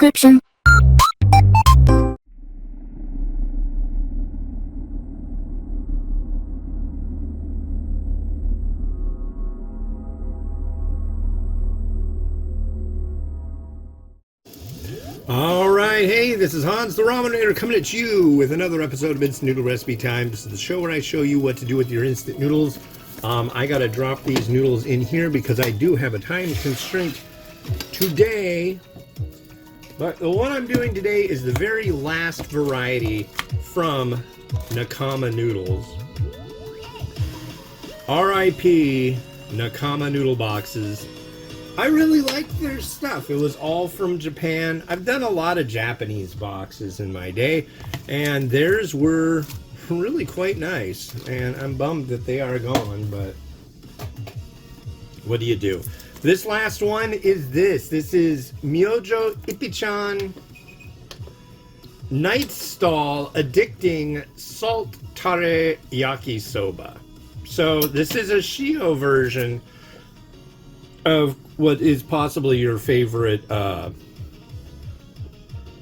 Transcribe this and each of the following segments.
description. Alright, hey, this is Hans the Ramenator coming at you with another episode of Instant Noodle Recipe Time. This is the show where I show you what to do with your instant noodles. I gotta drop these noodles in here because I do have a time constraint today. But the one I'm doing today is the very last variety from Nakama Noodles. R.I.P. Nakama Noodle Boxes. I really liked their stuff. It was all from Japan. I've done a lot of Japanese boxes in my day, and theirs were really quite nice. And I'm bummed that they are gone, but what do you do? This last one is this. This is Myojo Ippei-chan Night Stall Addicting Salt Tare Yakisoba. So this is a Shio version of what is possibly your favorite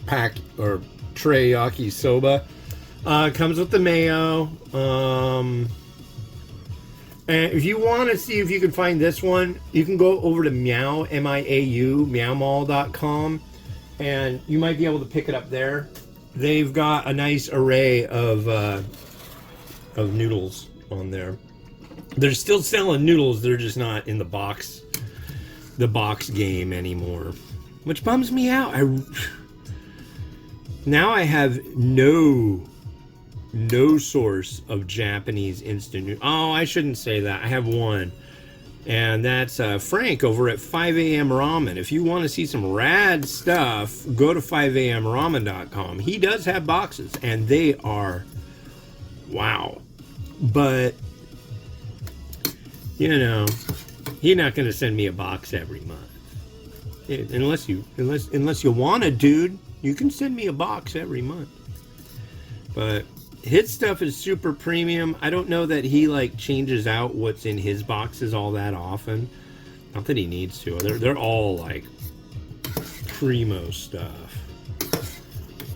pack or tray yakisoba. Comes with the mayo. And if you want to see if you can find this one, you can go over to Meow, M-I-A-U, meowmall.com, and you might be able to pick it up there. They've got a nice array of noodles on there. They're still selling noodles, they're just not in the box game anymore, which bums me out. Now I have no source of Japanese instant noodles. Oh, I shouldn't say that. I have one, and that's Frank over at 5 a.m. Ramen. If you want to see some rad stuff, go to 5amramen.com. He does have boxes, and they are wow. But you know, you're not going to send me a box every month. Unless you want to, dude. You can send me a box every month. But his stuff is super premium. I don't know that he like changes out what's in his boxes all that often. Not that he needs to. They're all like primo stuff.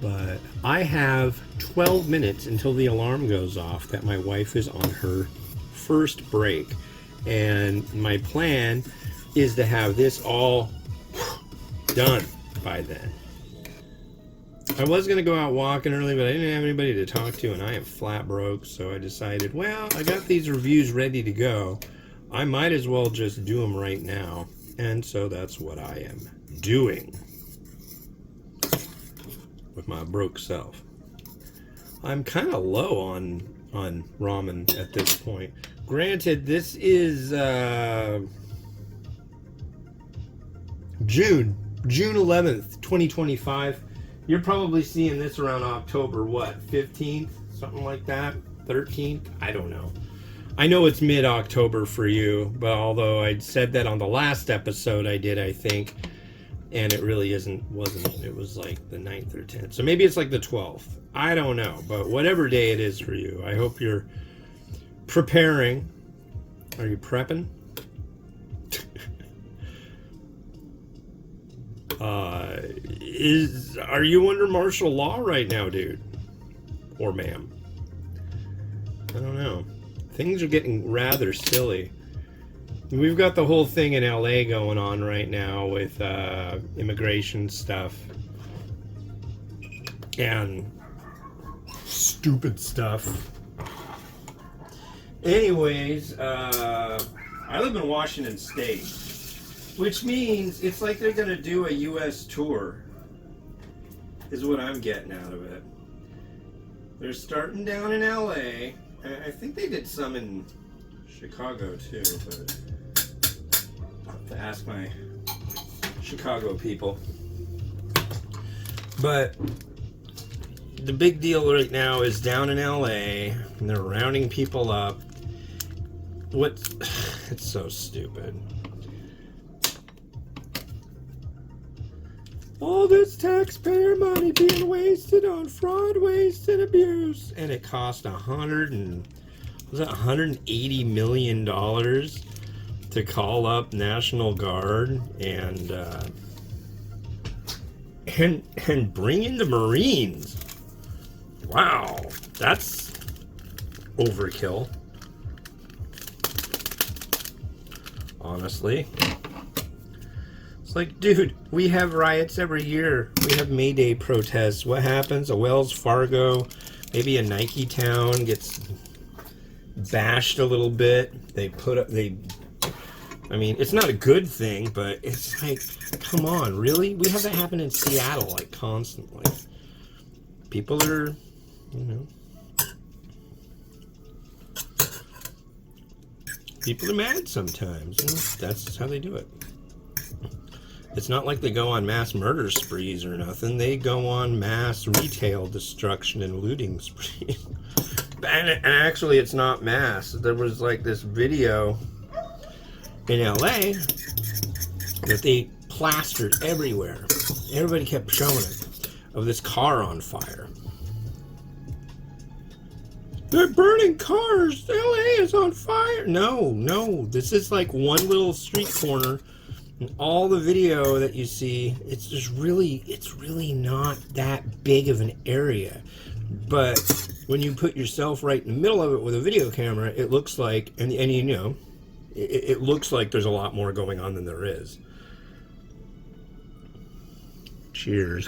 But I have 12 minutes until the alarm goes off that my wife is on her first break. And my plan is to have this all done by then. I was going to go out walking early, but I didn't have anybody to talk to, and I am flat broke, so I decided, well, I got these reviews ready to go. I might as well just do them right now. And so that's what I am doing with my broke self. I'm kind of low on ramen at this point. Granted, this is June 11th, 2025. You're probably seeing this around October, what, 15th? Something like that? 13th? I don't know. I know it's mid-October for you, but although I said that on the last episode I did, I think, and it really wasn't. It was like the 9th or 10th. So maybe it's like the 12th. I don't know, but whatever day it is for you, I hope you're preparing. Are you prepping? Are you under martial law right now, dude? Or ma'am? I don't know. Things are getting rather silly. We've got the whole thing in LA going on right now with immigration stuff and stupid stuff. Anyways, I live in Washington State, which means it's like they're going to do a U.S. tour, is what I'm getting out of it. They're starting down in L.A. I think they did some in Chicago, too, but I'll have to ask my Chicago people. But the big deal right now is down in L.A., and they're rounding people up. It's so stupid. All this taxpayer money being wasted on fraud, waste, and abuse. And it cost $180 million to call up National Guard and And bring in the Marines. Wow, that's overkill. Honestly. It's like, dude, we have riots every year. We have May Day protests. What happens? A Wells Fargo, maybe a Nike town gets bashed a little bit. I mean, it's not a good thing, but it's like, come on, really? We have that happen in Seattle, like, constantly. People are, you know, people are mad sometimes. You know, that's how they do it. It's not like they go on mass murder sprees or nothing. They go on mass retail destruction and looting sprees. And actually, it's not mass. There was like this video in LA that they plastered everywhere. Everybody kept showing it, of this car on fire. They're burning cars. LA is on fire. No. This is like one little street corner. And all the video that you see, it's really not that big of an area. But when you put yourself right in the middle of it with a video camera, it looks like, and you know, it looks like there's a lot more going on than there is. Cheers.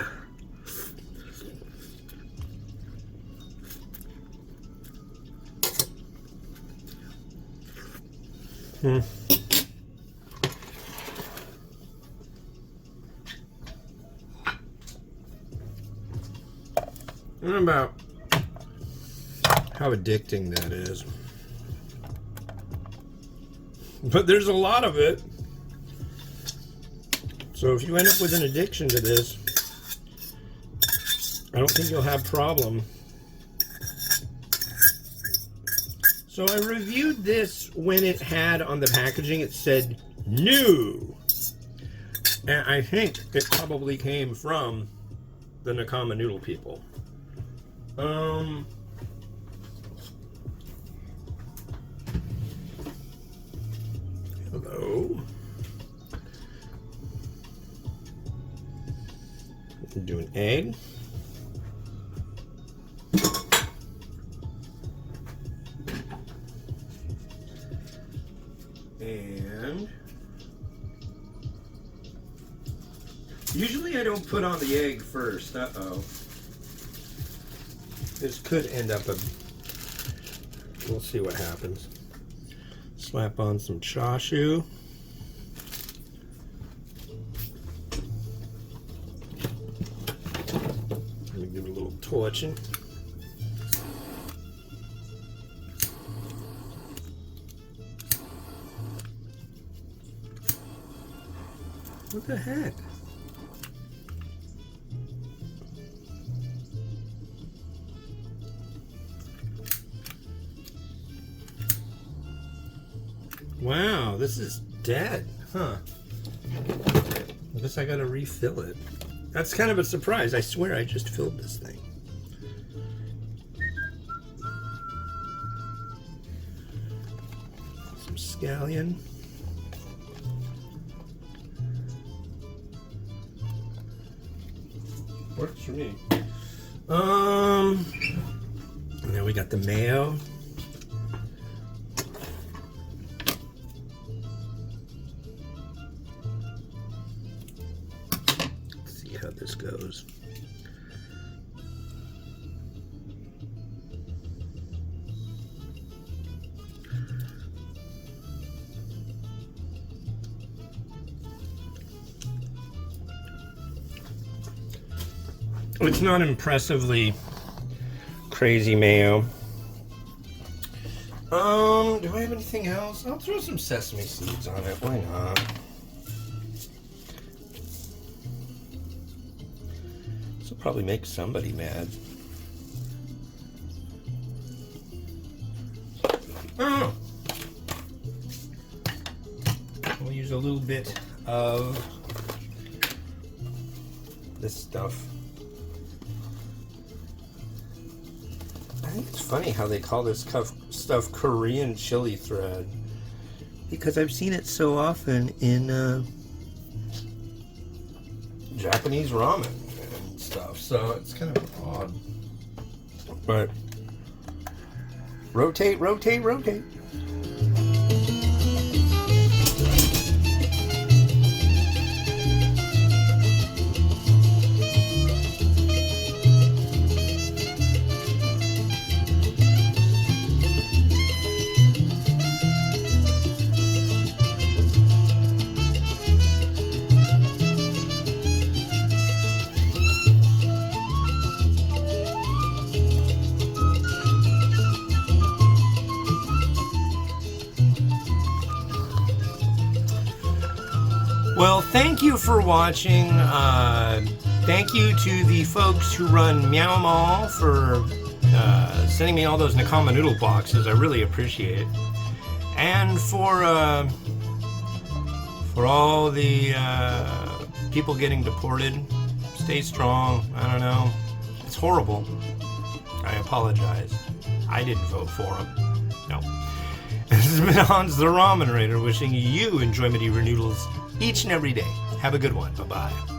I don't know about how addicting that is. But there's a lot of it. So if you end up with an addiction to this, I don't think you'll have a problem. So I reviewed this when it had on the packaging, it said new. And I think it probably came from the Nakama Noodle people. Hello. We're doing egg. And usually I don't put on the egg first. Uh-oh. This could end up we'll see what happens. Slap on some chashu. Let me give it a little torching. What the heck? Wow, this is dead, huh? I guess I gotta refill it. That's kind of a surprise. I swear I just filled this thing. Some scallion. Works for me. And then we got the mayo. Let's see how this goes. It's not impressively crazy mayo. Do I have anything else? I'll throw some sesame seeds on it. Why not? This will probably make somebody mad. Oh! We'll use a little bit of this stuff. I think it's funny how they call this stuff Korean chili thread, because I've seen it so often in Japanese ramen. stuff, so it's kind of odd. But rotate, rotate, rotate. Well, thank you for watching. Thank you to the folks who run Meow Mall for sending me all those Nakama noodle boxes. I really appreciate it. And for all the people getting deported, stay strong. I don't know. It's horrible. I apologize. I didn't vote for them. No. This has been Hans the Ramen Raider wishing you enjoyment of your noodles each and every day. Have a good one. Bye-bye.